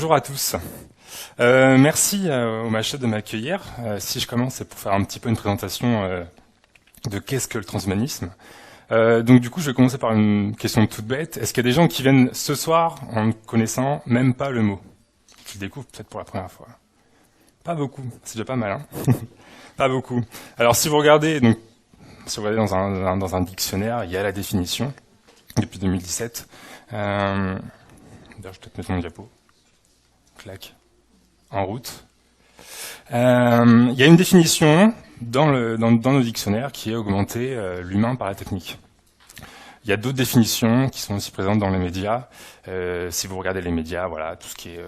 Bonjour à tous. Merci au Machet de m'accueillir. Si je commence, c'est pour faire un petit peu une présentation de qu'est-ce que le transhumanisme. Donc du coup, je vais commencer par une question toute bête. Est-ce qu'il y a des gens qui viennent ce soir en ne connaissant même pas le mot, qui le découvrent peut-être pour la première fois? Pas beaucoup, c'est déjà pas mal, hein. Pas beaucoup. Alors si vous regardez, dans un dictionnaire, il y a la définition depuis 2017. D'ailleurs, je vais peut-être mettre mon diapo. Clac. En route. Il y a une définition dans nos dictionnaires qui est augmenter l'humain par la technique. Il y a d'autres définitions qui sont aussi présentes dans les médias. Si vous regardez les médias, voilà, tout ce qui est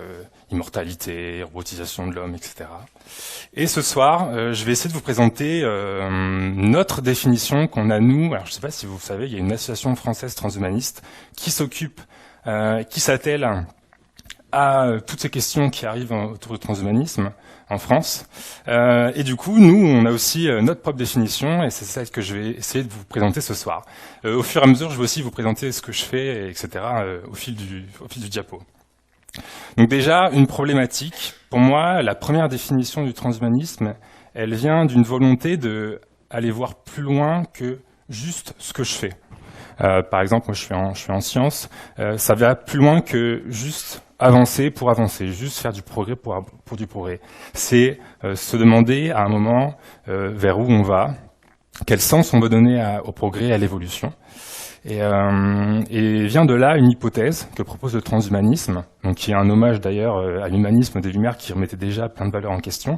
immortalité, robotisation de l'homme, etc. Et ce soir, je vais essayer de vous présenter notre définition qu'on a nous. Alors, je ne sais pas si vous savez, il y a une association française transhumaniste qui s'occupe, qui s'attelle à toutes ces questions qui arrivent autour du transhumanisme en France. Et du coup, nous, on a aussi notre propre définition, et c'est celle que je vais essayer de vous présenter ce soir. Au fur et à mesure, je vais aussi vous présenter ce que je fais, etc., au fil du diapo. Donc déjà, une problématique. Pour moi, la première définition du transhumanisme, elle vient d'une volonté de aller voir plus loin que juste ce que je fais. Par exemple, moi, je suis en sciences. Ça va plus loin que juste avancer pour avancer, juste faire du progrès pour du progrès. C'est se demander à un moment vers où on va, quel sens on veut donner au progrès, à l'évolution. Et vient de là une hypothèse que propose le transhumanisme, donc qui est un hommage d'ailleurs à l'humanisme des Lumières qui remettait déjà plein de valeurs en question.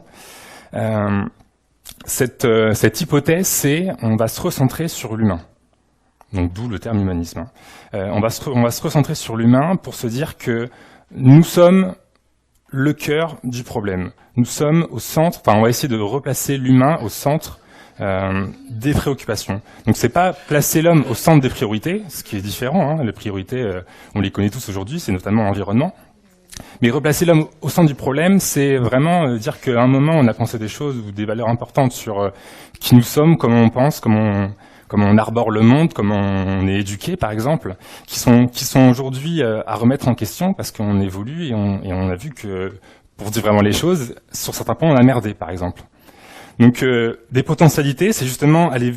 Cette hypothèse, c'est on va se recentrer sur l'humain. Donc d'où le terme humanisme. On va se recentrer sur l'humain pour se dire que nous sommes le cœur du problème. Nous sommes au centre, on va essayer de replacer l'humain au centre des préoccupations. Donc c'est pas placer l'homme au centre des priorités, ce qui est différent, hein. Les priorités, on les connaît tous aujourd'hui, c'est notamment l'environnement. Mais replacer l'homme au centre du problème, c'est vraiment dire qu'à un moment, on a pensé des choses ou des valeurs importantes sur qui nous sommes, comment on pense, comment on arbore le monde, comment on est éduqué, par exemple, qui sont aujourd'hui à remettre en question parce qu'on évolue et on a vu que, pour dire vraiment les choses, sur certains points, on a merdé, par exemple. Donc, des potentialités, c'est justement aller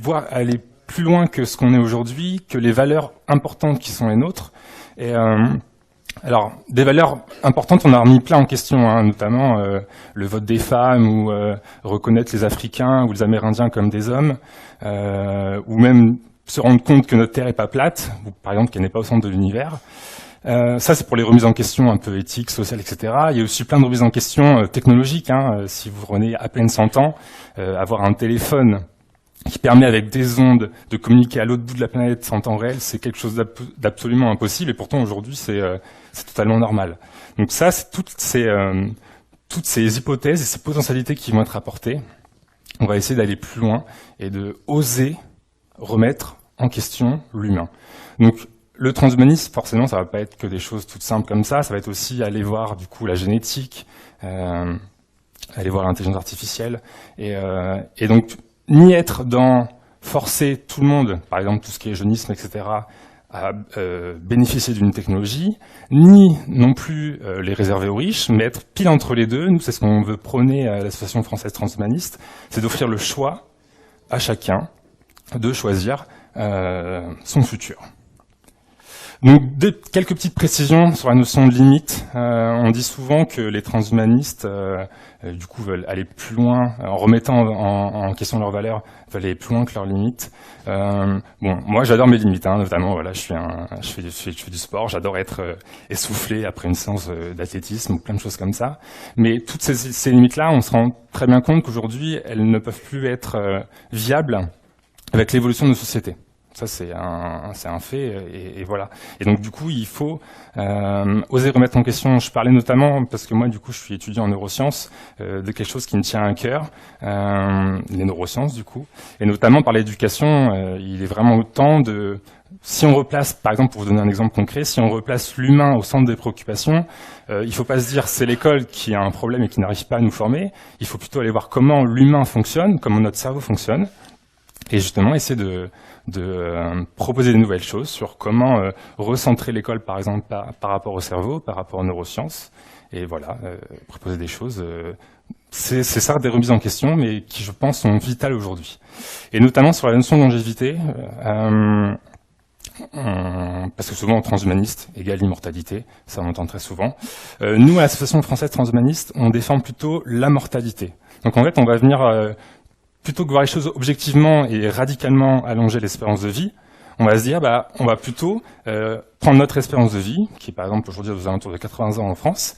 plus loin que ce qu'on est aujourd'hui, que les valeurs importantes qui sont les nôtres. Et alors, des valeurs importantes, on a remis plein en question, hein, notamment le vote des femmes ou reconnaître les Africains ou les Amérindiens comme des hommes, ou même se rendre compte que notre Terre est pas plate, ou par exemple qu'elle n'est pas au centre de l'univers. Ça, c'est pour les remises en question un peu éthiques, sociales, etc. Il y a aussi plein de remises en question technologiques. Hein, si vous prenez à peine 100 ans, avoir un téléphone qui permet avec des ondes de communiquer à l'autre bout de la planète en temps réel, c'est quelque chose d'absolument impossible, et pourtant aujourd'hui c'est totalement normal. Donc ça, c'est toutes ces hypothèses et ces potentialités qui vont être apportées. On va essayer d'aller plus loin et de oser remettre en question l'humain. Donc le transhumanisme, forcément, ça va pas être que des choses toutes simples comme ça va être aussi aller voir du coup la génétique, aller voir l'intelligence artificielle, et donc ni être dans forcer tout le monde, par exemple tout ce qui est jeunisme, etc., à bénéficier d'une technologie, ni non plus les réserver aux riches, mais être pile entre les deux. Nous, c'est ce qu'on veut prôner à l'Association française transhumaniste, c'est d'offrir le choix à chacun de choisir son futur. Donc, quelques petites précisions sur la notion de limite. On dit souvent que les transhumanistes, du coup, veulent aller plus loin, en remettant en question leurs valeurs, veulent aller plus loin que leurs limites. Moi, j'adore mes limites, hein, notamment, voilà, je fais du sport, j'adore être essoufflé après une séance d'athlétisme ou plein de choses comme ça. Mais toutes ces limites-là, on se rend très bien compte qu'aujourd'hui, elles ne peuvent plus être viables avec l'évolution de nos sociétés. Ça, c'est un fait, et voilà. Et donc, du coup, il faut oser remettre en question. Je parlais notamment, parce que moi, du coup, je suis étudiant en neurosciences, de quelque chose qui me tient à cœur, les neurosciences, du coup. Et notamment, par l'éducation, il est vraiment temps de... Si on replace, par exemple, pour vous donner un exemple concret, si on replace l'humain au centre des préoccupations, il ne faut pas se dire c'est l'école qui a un problème et qui n'arrive pas à nous former. Il faut plutôt aller voir comment l'humain fonctionne, comment notre cerveau fonctionne, et justement essayer de proposer des nouvelles choses sur comment recentrer l'école, par exemple, par rapport au cerveau, par rapport aux neurosciences, et voilà, proposer des choses. C'est ça, des remises en question, mais qui, je pense, sont vitales aujourd'hui. Et notamment sur la notion de longévité, parce que souvent, transhumaniste égale immortalité, ça on entend très souvent. Nous, à l'Association française transhumaniste, on défend plutôt la mortalité. Donc en fait, on va venir, plutôt que voir les choses objectivement et radicalement allonger l'espérance de vie, on va se dire, on va plutôt prendre notre espérance de vie, qui est par exemple aujourd'hui aux alentours de 80 ans en France,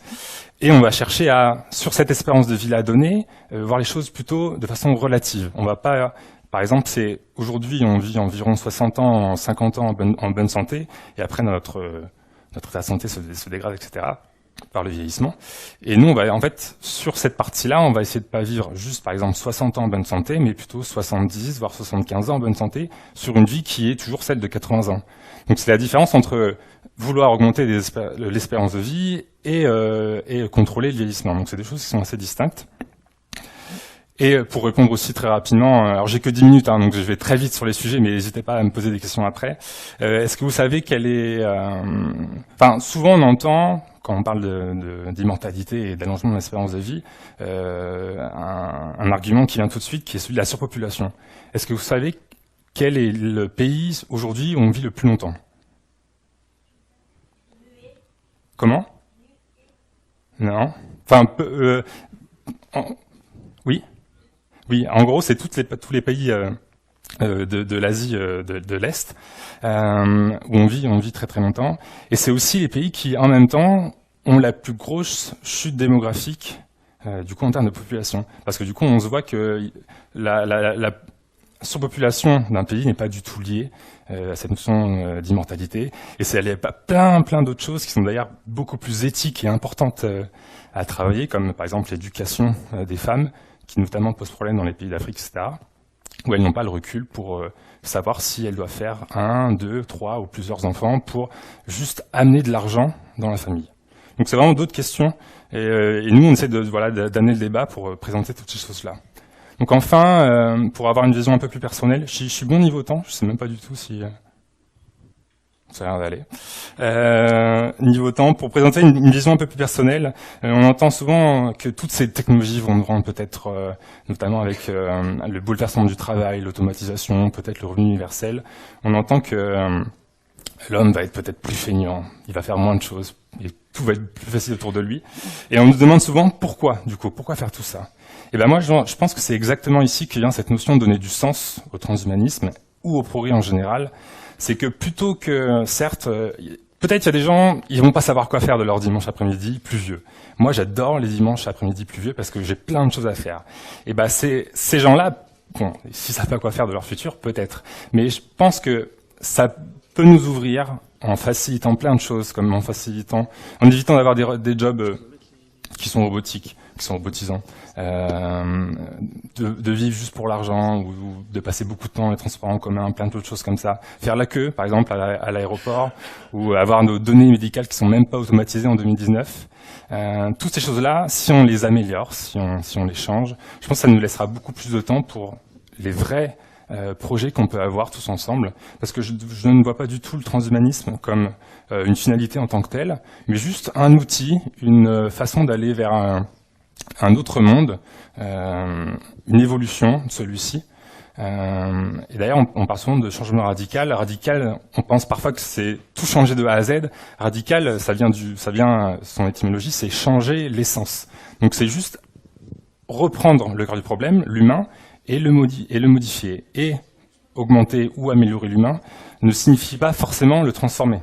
et on va chercher à, sur cette espérance de vie-là donnée, voir les choses plutôt de façon relative. On va pas, par exemple, aujourd'hui on vit environ 60 ans, 50 ans en bonne santé, et après notre état de santé se dégrade, etc., par le vieillissement. Et nous, on va, en fait, sur cette partie-là, on va essayer de pas vivre juste, par exemple, 60 ans en bonne santé, mais plutôt 70, voire 75 ans en bonne santé, sur une vie qui est toujours celle de 80 ans. Donc c'est la différence entre vouloir augmenter l'espérance de vie et contrôler le vieillissement. Donc c'est des choses qui sont assez distinctes. Et pour répondre aussi très rapidement, alors j'ai que 10 minutes, donc je vais très vite sur les sujets, mais n'hésitez pas à me poser des questions après. Est-ce que vous savez quelle est... Enfin, souvent on entend, quand on parle d'immortalité et d'allongement de l'espérance de vie, un argument qui vient tout de suite, qui est celui de la surpopulation. Est-ce que vous savez quel est le pays aujourd'hui où on vit le plus longtemps? Comment? Non. Enfin, oui. Oui, en gros, c'est tous les pays de l'Asie de l'Est où on vit très très longtemps. Et c'est aussi les pays qui, en même temps, ont la plus grosse chute démographique du coup en termes de population. Parce que du coup, on se voit que la surpopulation d'un pays n'est pas du tout liée à cette notion d'immortalité. Et c'est lié à plein d'autres choses qui sont d'ailleurs beaucoup plus éthiques et importantes à travailler, comme par exemple l'éducation des femmes, qui notamment pose problème dans les pays d'Afrique, etc., où elles n'ont pas le recul pour savoir si elles doivent faire 1, 2, 3 ou plusieurs enfants pour juste amener de l'argent dans la famille. Donc c'est vraiment d'autres questions, et nous on essaie d'amener le débat pour présenter toutes ces choses-là. Donc enfin, pour avoir une vision un peu plus personnelle, je suis bon niveau temps, je sais même pas du tout si... ça a l'air d'aller. Niveau temps, pour présenter une vision un peu plus personnelle, on entend souvent que toutes ces technologies vont nous rendre peut-être, notamment avec le bouleversement du travail, l'automatisation, peut-être le revenu universel, on entend que l'homme va être peut-être plus feignant, il va faire moins de choses, et tout va être plus facile autour de lui. Et on nous demande souvent pourquoi, du coup, pourquoi faire tout ça? Et ben moi, je pense que c'est exactement ici que vient cette notion de donner du sens au transhumanisme ou au progrès en général. C'est que plutôt que, certes, peut-être il y a des gens, ils vont pas savoir quoi faire de leur dimanche après-midi pluvieux. Moi, j'adore les dimanches après-midi pluvieux parce que j'ai plein de choses à faire. Et ben ces gens-là, bon, s'ils savent pas quoi faire de leur futur, peut-être. Mais je pense que ça peut nous ouvrir en facilitant plein de choses, comme en évitant d'avoir des jobs qui sont robotiques, qui sont robotisants, de vivre juste pour l'argent ou de passer beaucoup de temps dans les transports en commun, plein d'autres choses comme ça. Faire la queue, par exemple, à l'aéroport, ou avoir nos données médicales qui sont même pas automatisées en 2019. Toutes ces choses-là, si on les améliore, si on les change, je pense que ça nous laissera beaucoup plus de temps pour les vrais projets qu'on peut avoir tous ensemble, parce que je ne vois pas du tout le transhumanisme comme une finalité en tant que telle, mais juste un outil, une façon d'aller vers un autre monde, une évolution de celui-ci. Et d'ailleurs, on parle souvent de changement radical. Radical, on pense parfois que c'est tout changer de A à Z. Radical, ça vient son étymologie, c'est changer l'essence. Donc c'est juste reprendre le cœur du problème, l'humain, et le modifier. Et augmenter ou améliorer l'humain ne signifie pas forcément le transformer.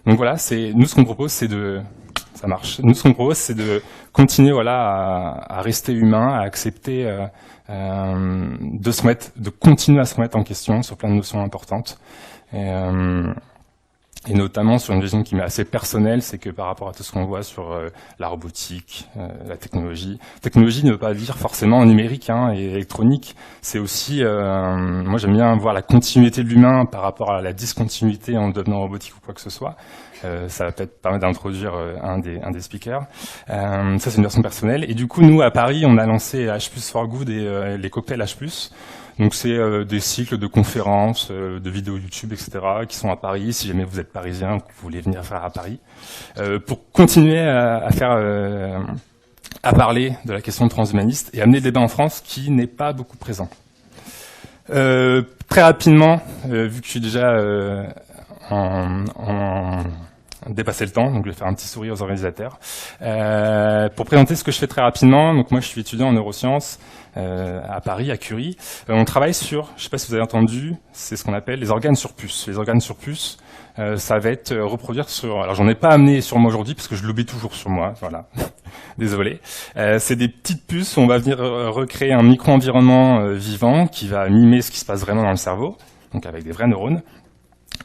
Donc voilà, nous ce qu'on propose, c'est de... Ça marche. Nous ce qu'on propose, c'est de continuer à rester humain, à accepter de continuer à se remettre en question sur plein de notions importantes. Et et notamment sur une vision qui m'est assez personnelle, c'est que par rapport à tout ce qu'on voit sur la robotique, la technologie ne veut pas dire forcément numérique et électronique, c'est aussi, moi j'aime bien voir la continuité de l'humain par rapport à la discontinuité en devenant robotique ou quoi que ce soit. Ça va peut-être permettre d'introduire un des speakers. Ça c'est une version personnelle, et du coup nous à Paris on a lancé H+ for Good et les cocktails H+. Donc c'est des cycles de conférences, de vidéos YouTube, etc. qui sont à Paris, si jamais vous êtes parisien ou que vous voulez venir faire à Paris, pour continuer à parler de la question transhumaniste et amener le débat en France qui n'est pas beaucoup présent. Très rapidement, vu que je suis déjà dépasser le temps, donc je vais faire un petit sourire aux organisateurs. Pour présenter ce que je fais très rapidement, donc moi je suis étudiant en neurosciences à Paris, à Curie. On travaille sur, je ne sais pas si vous avez entendu, c'est ce qu'on appelle les organes sur puce. Les organes sur puce, ça va être reproduire sur... Alors j'en ai pas amené sur moi aujourd'hui parce que je l'oublie toujours sur moi, voilà. Désolé. C'est des petites puces où on va venir recréer un micro-environnement vivant qui va mimer ce qui se passe vraiment dans le cerveau, donc avec des vrais neurones.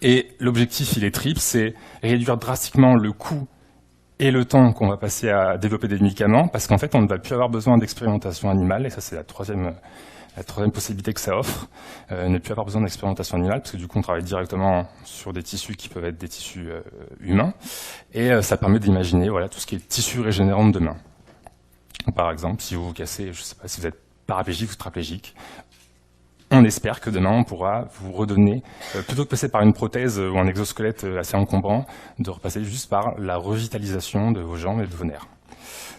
Et l'objectif, il est triple, c'est réduire drastiquement le coût et le temps qu'on va passer à développer des médicaments, parce qu'en fait, on ne va plus avoir besoin d'expérimentation animale, et ça, c'est la troisième possibilité que ça offre, ne plus avoir besoin d'expérimentation animale, parce que du coup, on travaille directement sur des tissus qui peuvent être des tissus humains, et ça permet d'imaginer voilà, tout ce qui est tissu régénérant de demain. Par exemple, si vous vous cassez, je ne sais pas si vous êtes paraplégique ou tétraplégique, on espère que demain, on pourra vous redonner, plutôt que passer par une prothèse ou un exosquelette assez encombrant, de repasser juste par la revitalisation de vos jambes et de vos nerfs.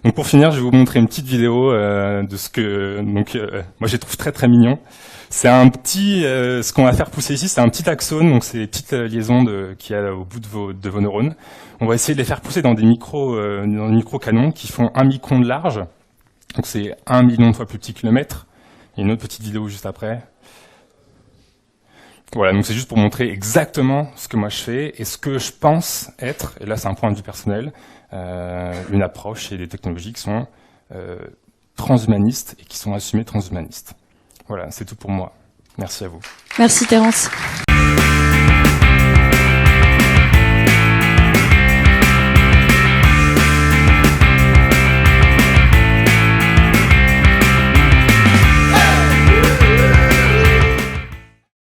Donc pour finir, je vais vous montrer une petite vidéo de ce que moi je trouve très très mignon. C'est un petit, ce qu'on va faire pousser ici, c'est un petit axone, donc c'est les petites liaisons qu'il y a au bout de vos neurones. On va essayer de les faire pousser dans des micro-canons qui font 1 micron de large, donc c'est 1 million de fois plus petit que le mètre. Il y a une autre petite vidéo juste après. Voilà, donc c'est juste pour montrer exactement ce que moi je fais et ce que je pense être, et là c'est un point de vue personnel, une approche et des technologies qui sont transhumanistes et qui sont assumées transhumanistes. Voilà, c'est tout pour moi. Merci à vous. Merci Terence.